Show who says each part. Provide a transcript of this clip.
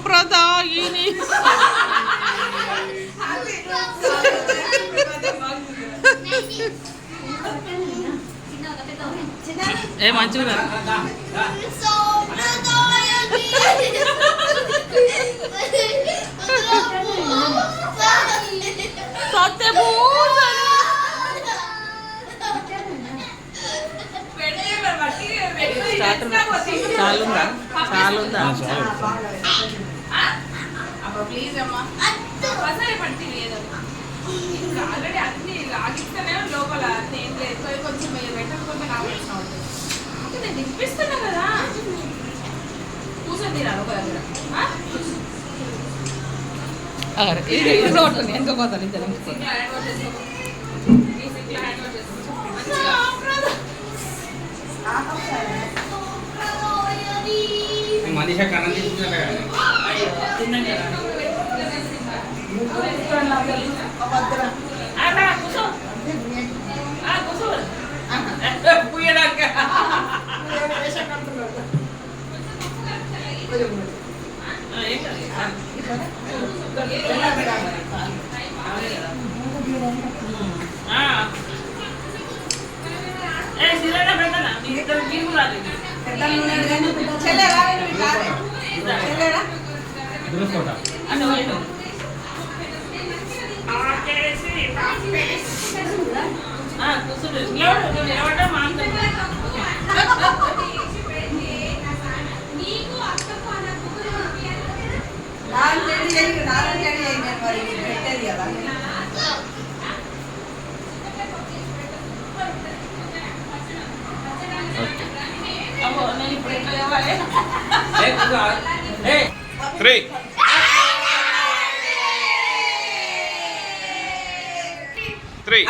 Speaker 1: సాంప్రదాయిని. ఏ మంచిగా చాలుందా చాలుందా
Speaker 2: ప్లీజ్ అమ్మా పడుతుంది ఆల్రెడీ అన్ని లాగిస్తేనే లోపల ఏం లేదు కొంచెం పెట్టకపోతే కావాల్సిన అంటే నేను తినిపిస్తున్నా కదా కూర్చొని తినాలి ఒక దగ్గర
Speaker 1: ఎంత పోతాను ఇద్దరు
Speaker 3: మనిషి కన్నా తీసుకున్నా Three.